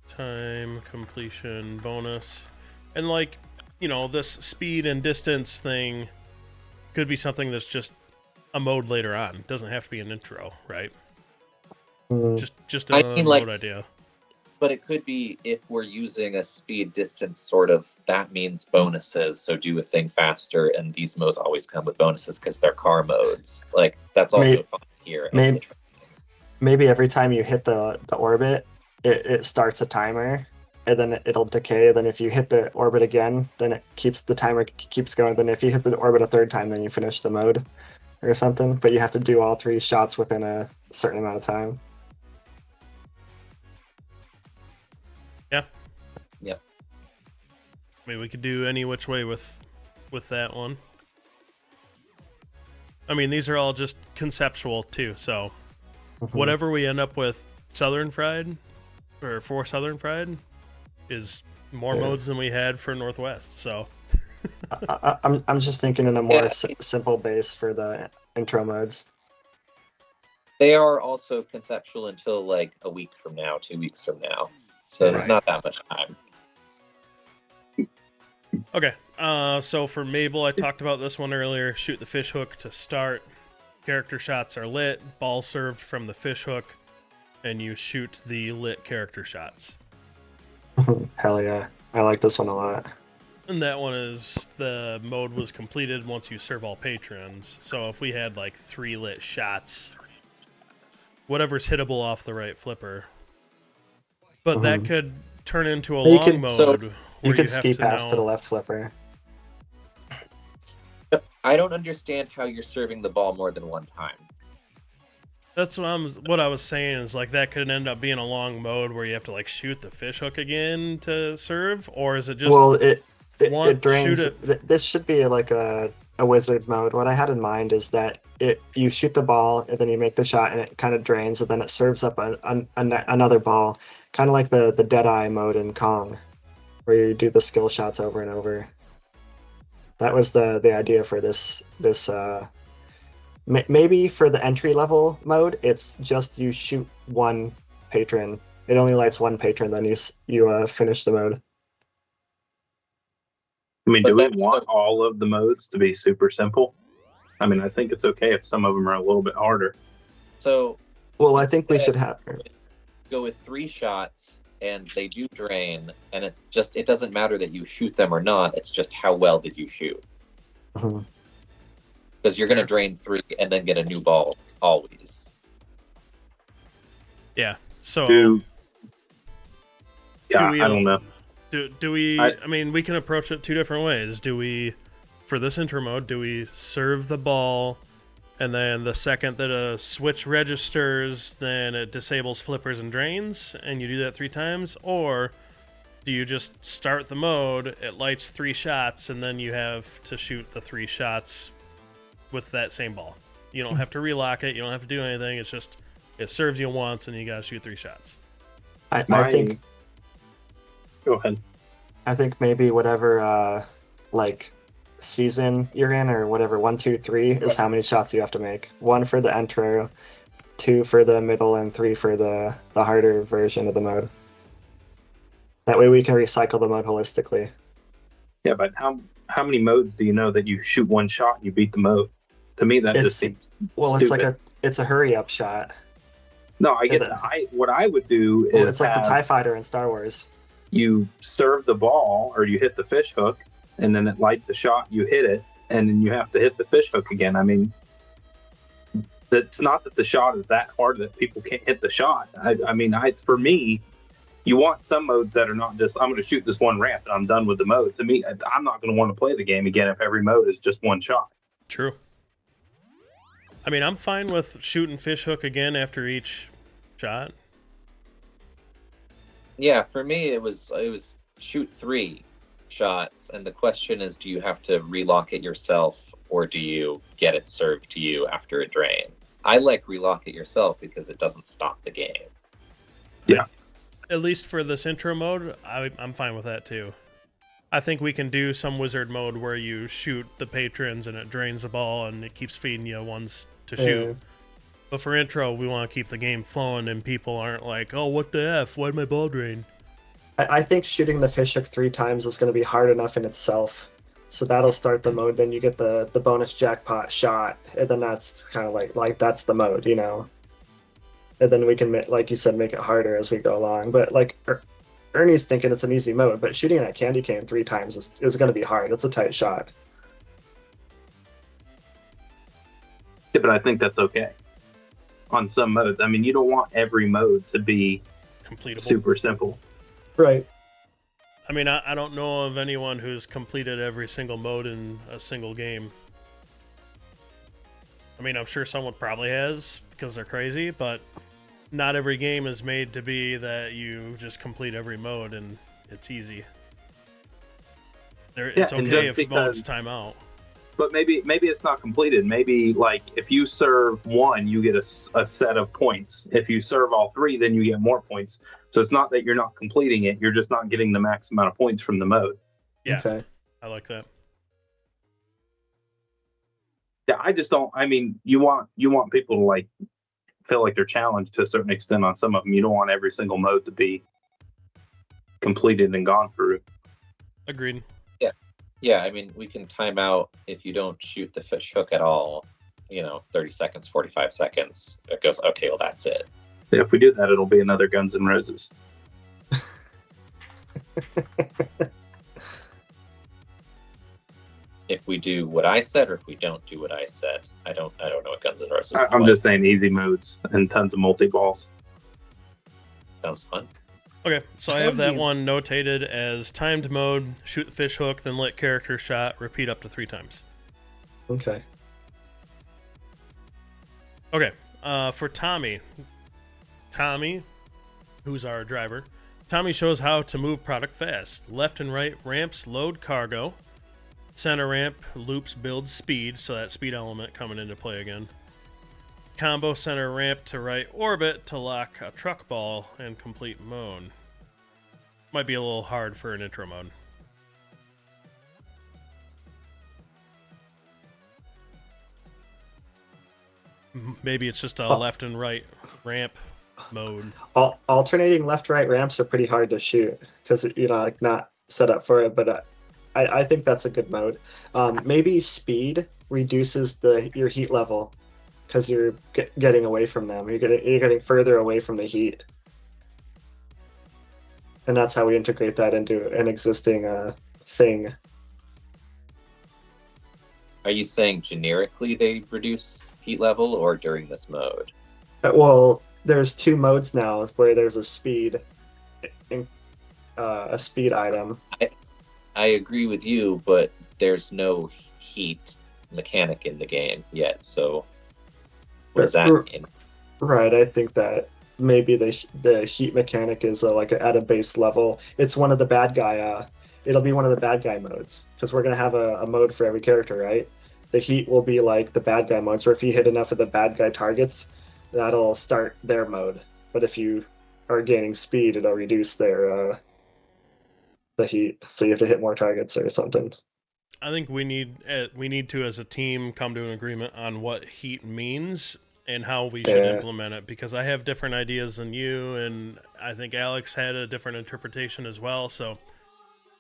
time completion bonus. And like, you know, this speed and distance thing could be something that's just a mode later on. It doesn't have to be an intro, right? Just a mode idea. But it could be if we're using a speed distance sort of, that means bonuses, so do a thing faster, and these modes always come with bonuses because they're car modes. Like, that's also fun here. Maybe every time you hit the orbit, it starts a timer, and then it'll decay. Then if you hit the orbit again, then it keeps the timer keeps going. Then if you hit the orbit a third time, then you finish the mode or something. But you have to do all 3 shots within a certain amount of time. Yeah. Yep. I mean, we could do any which way with that one. I mean, these are all just conceptual too, so whatever we end up with Southern Fried, or for Southern Fried, is more modes than we had for Northwest, so... I'm just thinking in a more simple base for the intro modes. They are also conceptual until like a week from now, 2 weeks from now. So there's not that much time. Okay, so for Mabel, I talked about this one earlier. Shoot the fish hook to start. Character shots are lit, ball served from the fish hook, and you shoot the lit character shots. Hell yeah. I like this one a lot. And that one is, the mode was completed once you serve all patrons. So if we had like 3 lit shots, whatever's hittable off the right flipper. But that could turn into a long mode. You could ski past to the left flipper. I don't understand how you're serving the ball more than one time. That's what I was saying is like that could end up being a long mode where you have to like shoot the fish hook again to serve, or is it just Well, it drains. shoot it? This should be like a wizard mode. What I had in mind is that you shoot the ball and then you make the shot and it kind of drains and then it serves up another ball, kind of like the Deadeye mode in Kong, where you do the skill shots over and over. That was the idea for this. Maybe for the entry level mode, it's just you shoot one patron. It only lights one patron, then you finish the mode. I mean, But do we that's want the- all of the modes to be super simple? I mean, I think it's okay if some of them are a little bit harder. So Well, I think we instead, should have. go with 3 shots, and they do drain, and it doesn't matter that you shoot them or not. It's just how well did you shoot, Mhm. because you're going to drain 3 and then get a new ball always. Yeah. So Yeah, we, I don't know. do we? I mean, we can approach it 2 different ways. Do we, for this intro mode, do we serve the ball, and then the second that a switch registers, then it disables flippers and drains, and you do that 3 times, or do you just start the mode, it lights 3 shots, and then you have to shoot the 3 shots with that same ball? You don't have to relock it. You don't have to do anything. It's just it serves you once, and you gotta shoot 3 shots. I My- think Go ahead. I think maybe whatever like season you're in or whatever 1, 2, 3 is how many shots you have to make. 1 for the intro, 2 for the middle, and 3 for the harder version of the mode. That way we can recycle the mode holistically. Yeah, but how many modes do you know that you shoot one shot and you beat the mode? To me, that It's- just seems Well, stupid. it's a hurry up shot. No, I get Yeah, that. What I would do Well, is it's like the have TIE Fighter in Star Wars. you serve the ball or you hit the fish hook, and then it lights a shot. You hit it, and then you have to hit the fish hook again. I mean, it's not that the shot is that hard that people can't hit the shot. I mean, for me, you want some modes that are not just I'm going to shoot this one ramp and I'm done with the mode. To me, I'm not going to want to play the game again if every mode is just one shot. True. I mean, I'm fine with shooting fish hook again after each shot. Yeah, for me it was shoot 3 shots, and the question is, do you have to relock it yourself, or do you get it served to you after a drain? I like relock it yourself because it doesn't stop the game. Yeah. At least for this intro mode, I'm fine with that too. I think we can do some wizard mode where you shoot the patrons and it drains the ball and it keeps feeding you ones to shoot. But for intro, we want to keep the game flowing and people aren't like, oh, what the F? Why'd my ball drain? I think shooting the fish hook 3 times is going to be hard enough in itself. So that'll start the mode. Then you get the bonus jackpot shot, and then that's kind of like that's the mode, you know. And then we can, like you said, make it harder as we go along. But like Ernie's thinking it's an easy mode, but shooting that candy cane 3 times is going to be hard. It's a tight shot. Yeah, but I think that's okay. On some modes, I mean, you don't want every mode to be Completable. super simple. Right. I mean, I don't know of anyone who's completed every single mode in a single game. I mean, I'm sure someone probably has because they're crazy, but not every game is made to be that you just complete every mode and it's easy. It's and okay just if modes because- time out. But maybe it's not completed. Maybe like if you serve 1, you get a set of points. If you serve all 3, then you get more points. So it's not that you're not completing it; you're just not getting the max amount of points from the mode. Yeah, Okay. I like that. Yeah, I just don't. I mean, you want people to like feel like they're challenged to a certain extent on some of them. You don't want every single mode to be completed and gone through. Agreed. Yeah, I mean, we can time out if you don't shoot the fish hook at all, 30 seconds, 45 seconds. It goes, okay, well, that's it. Yeah, if we do that, it'll be another Guns N' Roses. If we do what I said, or if we don't do what I said, I don't know what Guns N' Roses is I'm like. just saying easy modes and tons of multi-balls. Sounds fun. Okay, so I have that one notated as timed mode, shoot the fish hook, then let character shot, repeat up to 3 times. Okay. Okay. For Tommy, who's our driver, Tommy shows how to move product fast. Left and right ramps load cargo. Center ramp loops builds speed, so that speed element coming into play again. Combo center ramp to right orbit to lock a truck ball and complete mode. Might be a little hard for an intro mode. Maybe it's just a left and right ramp mode. Alternating left-right ramps are pretty hard to shoot because like not set up for it. But I think that's a good mode. Maybe speed reduces your heat level because you're getting away from them. You're getting further away from the heat, and that's how we integrate that into an existing thing. Are you saying generically they reduce heat level, or during this mode? Well, there's 2 modes now where there's a speed item. I agree with you, but there's no heat mechanic in the game yet. So what does that mean? Right, I think that maybe the heat mechanic is like at a base level. It's one of the bad guy. It'll be one of the bad guy modes because we're gonna have a mode for every character, right? The heat will be like the bad guy modes, where if you hit enough of the bad guy targets, that'll start their mode. But if you are gaining speed, it'll reduce their the heat, so you have to hit more targets or something. I think we need to, as a team, come to an agreement on what heat means and how we should implement it, because I have different ideas than you, and I think Alex had a different interpretation as well. So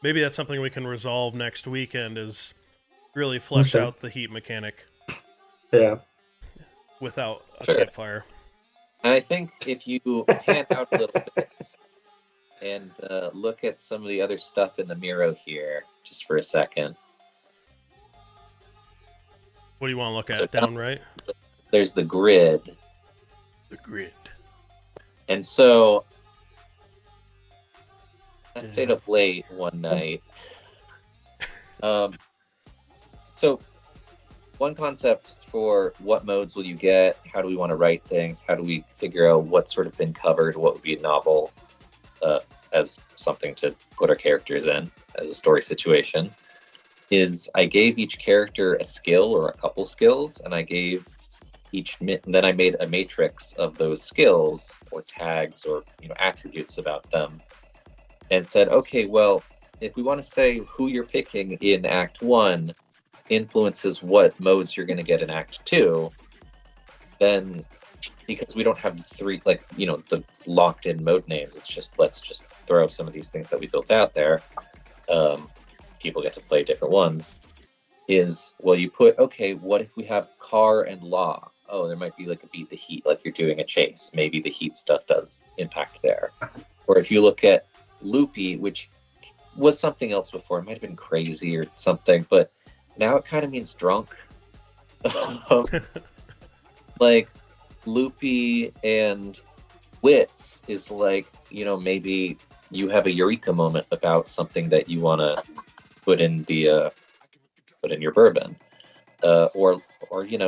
maybe that's something we can resolve next weekend, is really flesh out the heat mechanic. Yeah. Without a Sure. campfire. And I think if you pan out a little bit and look at some of the other stuff in the Miro here, just for a second. What do you want to look at? So Down right? There's the grid. The grid. And so I stayed up late one night. So one concept for what modes will you get, how do we want to write things, how do we figure out what's sort of been covered, what would be novel as something to put our characters in as a story situation, is I gave each character a skill or a couple skills, and I gave then I made a matrix of those skills or tags or attributes about them, and said, okay, well, if we want to say who you're picking in Act 1 influences what modes you're going to get in Act 2, then because we don't have the locked-in mode names, it's just let's just throw some of these things that we built out there. People get to play different ones. You put, okay, what if we have car and law? Oh, there might be like a beat the heat, like you're doing a chase. Maybe the heat stuff does impact there. Or if you look at loopy, which was something else before, it might have been crazy or something, but now it kind of means drunk. Like loopy and wits is like, maybe you have a eureka moment about something that you want to put in your bourbon, or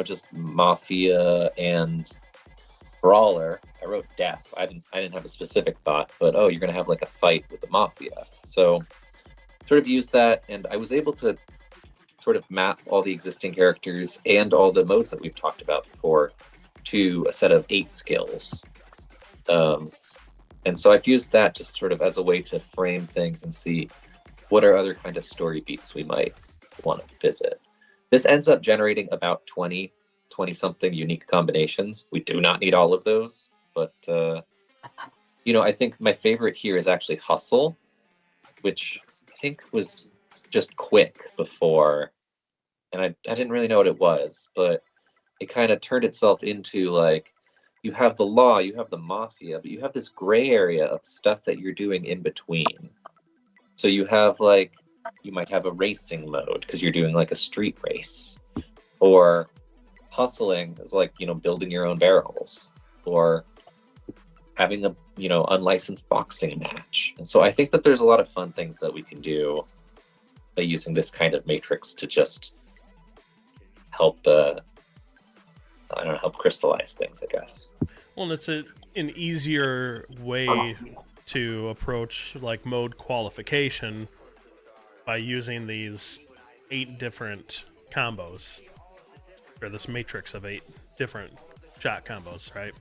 just mafia and brawler. I wrote death. I didn't have a specific thought, but you're gonna have like a fight with the mafia. So sort of use that, and I was able to sort of map all the existing characters and all the modes that we've talked about before to a set of 8 skills. And so I've used that just sort of as a way to frame things and see what are other kind of story beats we might want to visit. This ends up generating about 20 something unique combinations. We do not need all of those, but I think my favorite here is actually Hustle, which I think was just quick before, and I didn't really know what it was, but it kind of turned itself into like, you have the law, you have the mafia, but you have this gray area of stuff that you're doing in between. So you have you might have a racing mode because you're doing like a street race, or hustling is like, building your own barrels, or having a, unlicensed boxing match. And so I think that there's a lot of fun things that we can do by using this kind of matrix to just help help crystallize things, I guess. Well, and it's an easier way to approach like mode qualification by using these 8 different combos, or this matrix of 8 different shot combos, right?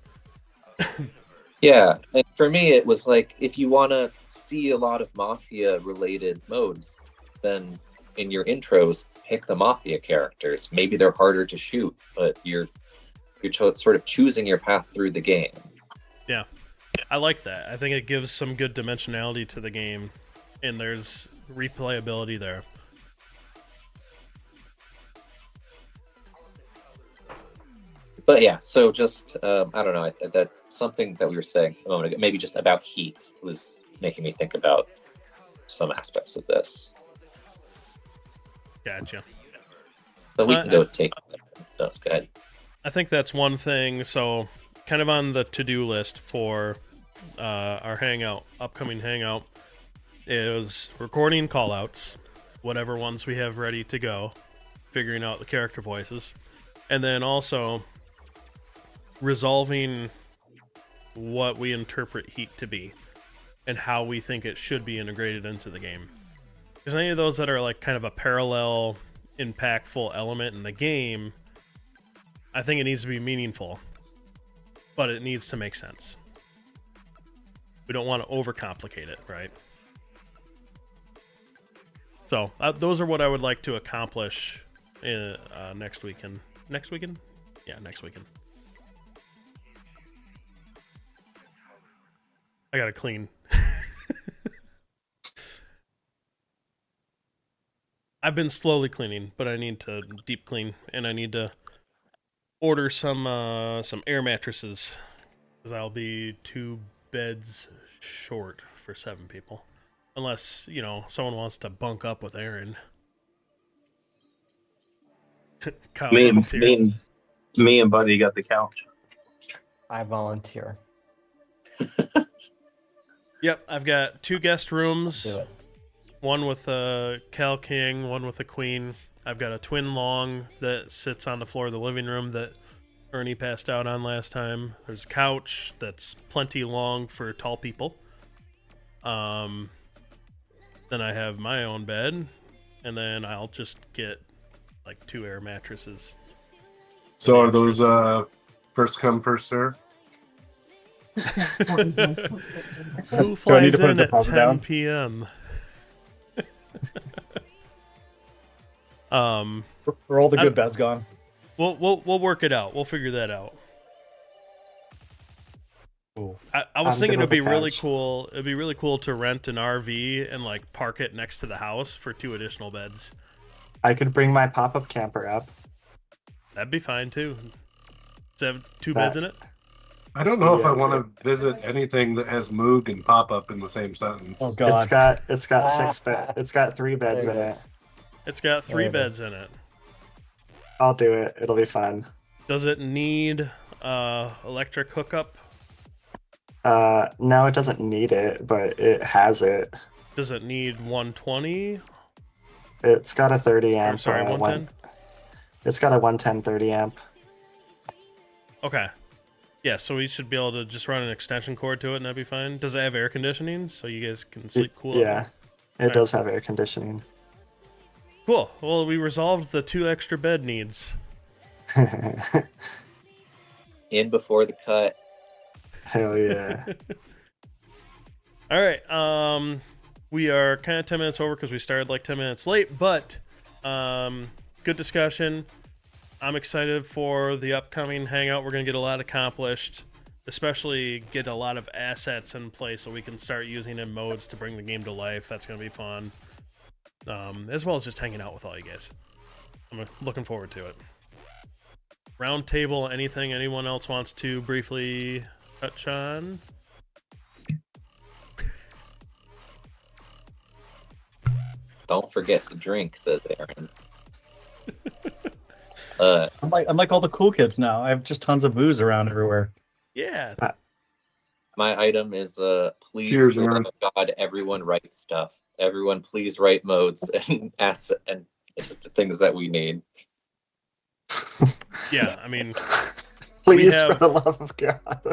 Yeah, and for me, it was like, if you want to see a lot of Mafia-related modes, then in your intros, pick the Mafia characters. Maybe they're harder to shoot, but you're sort of choosing your path through the game. Yeah, I like that. I think it gives some good dimensionality to the game, and there's replayability there. But yeah, so just, I don't know, that something that we were saying a moment ago, maybe just about heat, was making me think about some aspects of this. Gotcha. But we can go take so it's good. I think that's one thing. So, kind of on the to-do list for our hangout, upcoming hangout, is recording callouts, whatever ones we have ready to go, figuring out the character voices, and then also resolving what we interpret heat to be and how we think it should be integrated into the game. Because any of those that are like kind of a parallel, impactful element in the game, I think it needs to be meaningful, but it needs to make sense. We don't want to overcomplicate it, right? So those are what I would like to accomplish in, next weekend. Next weekend? Yeah, next weekend. I gotta clean. I've been slowly cleaning, but I need to deep clean, and I need to order some air mattresses, because I'll be 2 beds short for 7 people, unless someone wants to bunk up with Aaron. Kyle volunteers. Me and Buddy got the couch. I volunteer. Yep, I've got 2 guest rooms. Do it. One with a Cal King, one with a Queen. I've got a twin long that sits on the floor of the living room that Ernie passed out on last time. There's a couch that's plenty long for tall people. Then I have my own bed, and then I'll just get like 2 air mattresses. So are those first come, first serve? Who Do I need flies to put a in at deposit 10 down? p.m.? Are all the good beds gone? We'll work it out. We'll figure that out. Cool. I was I'm thinking good it'd be with the really couch. cool. It'd be really cool to rent an RV and like park it next to the house for 2 additional beds. I could bring my pop-up camper up. That'd be fine too. Does it have 2 beds in it? I don't know if I Yeah. want to visit anything that has Moog and pop up in the same sentence. Oh god. It's got 6 beds. It's got 3 beds There in it it. is. It's got 3 There it beds is. in it. I'll do it. It'll be fun. Does it need electric hookup? No, it doesn't need it, but it has it. Does it need 120? It's got a 30 Or, amp. sorry, 110? It's got a 110 30 amp. Okay. Yeah, so we should be able to just run an extension cord to it and that'd be fine. Does it have air conditioning so you guys can sleep cool? out Yeah, there? it does have air conditioning. Cool. Well, we resolved the 2 extra bed needs. In before the cut. Hell yeah. All right. We are kind of 10 minutes over because we started like 10 minutes late, but good discussion. I'm excited for the upcoming hangout. We're going to get a lot accomplished, especially get a lot of assets in place so we can start using in modes to bring the game to life. That's going to be fun. As well as just hanging out with all you guys. I'm looking forward to it. Round table, anything anyone else wants to briefly touch on? Don't forget the drink, says Aaron. I'm like all the cool kids now. I have just tons of booze around everywhere. Yeah. My item is please, Cheers, for the Aaron. love of God, everyone write stuff. Everyone please write modes and ask, and it's just the things that we need. Yeah, I mean, Please, have- for the love of God. We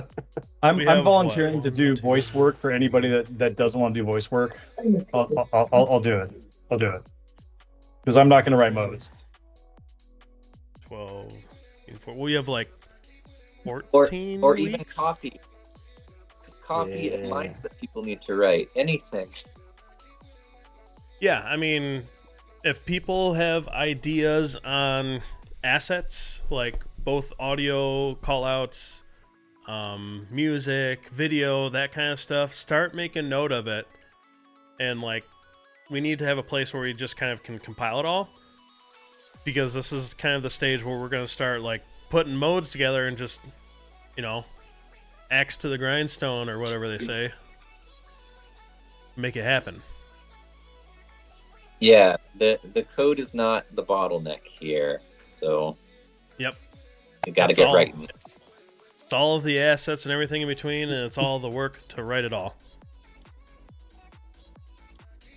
I'm have, volunteering what, to 1, do 2, voice work for anybody that doesn't want to do voice work. I'll do it. I'll do it because I'm not going to write modes. 12, 14. We have like 14 or even weeks. copy Yeah. lines that people need to write. Anything. Yeah, I mean, if people have ideas on assets like both audio callouts, music, video, that kind of stuff, start making note of it. And like, we need to have a place where we just kind of can compile it all, because this is kind of the stage where we're going to start like putting modes together and just, you know, axe to the grindstone or whatever they say, make it happen. Yeah, the code is not the bottleneck here, so Yep. you got to That's get all. right. It's all of the assets and everything in between, and it's all the work to write it all.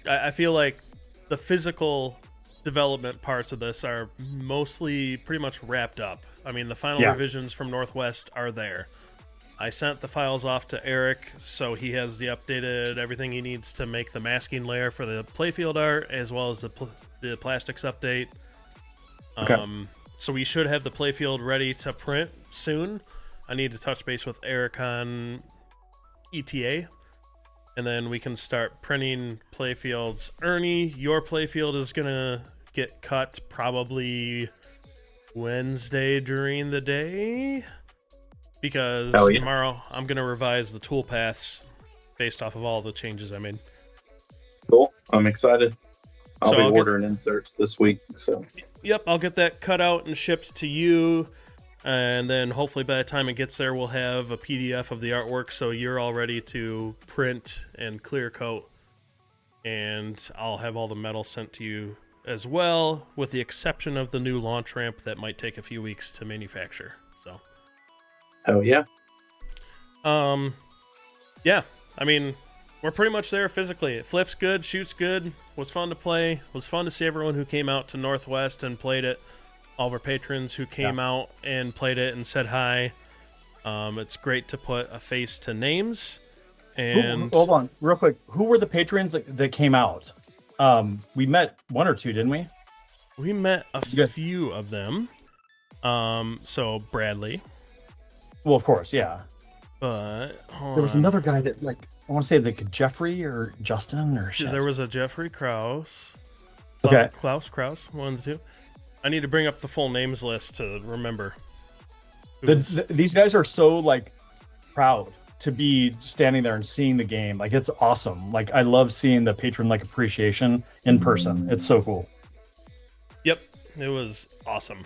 I feel like the physical development parts of this are mostly pretty much wrapped up. I mean, the final Yeah. revisions from Northwest are there. I sent the files off to Eric, so he has the updated everything he needs to make the masking layer for the playfield art, as well as the plastics update. Okay. So we should have the playfield ready to print soon. I need to touch base with Eric on ETA, and then we can start printing playfields. Ernie, your playfield is gonna get cut probably Wednesday during the day, because Hell yeah. tomorrow I'm gonna revise the toolpaths based off of all the changes I made. Cool. I'm excited. I'll So be I'll get- ordering inserts this week. So Yep, I'll get that cut out and shipped to you, and then hopefully by the time it gets there, we'll have a PDF of the artwork, so you're all ready to print and clear coat, and I'll have all the metal sent to you as well, with the exception of the new launch ramp that might take a few weeks to manufacture. So, hell yeah. yeah, I mean, we're pretty much there physically. It flips good, shoots good, was fun to play, was fun to see everyone who came out to Northwest and played it, all of our patrons who came out and played it and said hi. It's great to put a face to names. And Hold on, real quick. Who were the patrons that came out? We met one or two, didn't we? we met a You guys- few of them. So Bradley, Well, of course, yeah. but There was another guy that, like, I want to say like Jeffrey or Justin or shit. There was a Jeffrey Krause. Okay. Klaus Krause, one of the two. I need to bring up the full names list to remember. These guys are so like proud to be standing there and seeing the game. Like, it's awesome. Like, I love seeing the patron like appreciation in person. It's so cool. Yep, it was awesome.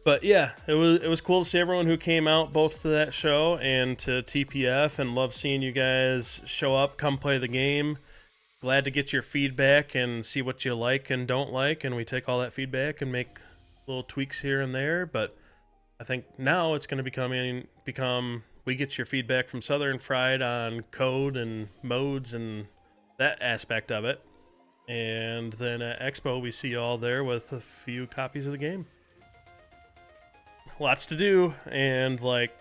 But yeah, it was cool to see everyone who came out both to that show and to TPF, and love seeing you guys show up, come play the game. Glad to get your feedback and see what you like and don't like, and we take all that feedback and make little tweaks here and there. But I think now it's going to become we get your feedback from Southern Fried on code and modes and that aspect of it. And then at Expo, we see you all there with a few copies of the game. Lots to do, and like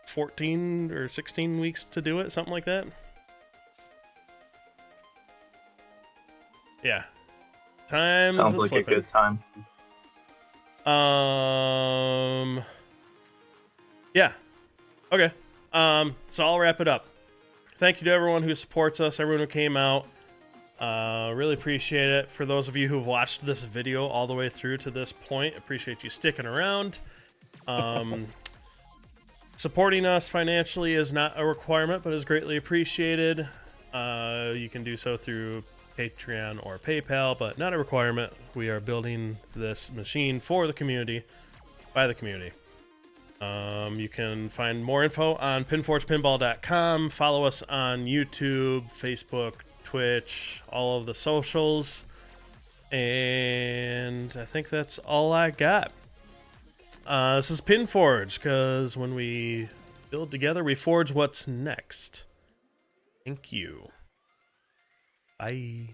14 or 16 weeks to do it, something like that. Yeah. Time Sounds like a good time. Yeah. Okay. So I'll wrap it up. Thank you to everyone who supports us, everyone who came out. Really appreciate it. For those of you who've watched this video all the way through to this point, appreciate you sticking around. Supporting us financially is not a requirement, but is greatly appreciated. You can do so through Patreon or PayPal, but not a requirement. We are building this machine for the community, by the community. You can find more info on pinforgepinball.com. Follow us on YouTube, Facebook, Twitch, all of the socials. And I think that's all I got. This is PinForge, because when we build together, we forge what's next. Thank you. Bye.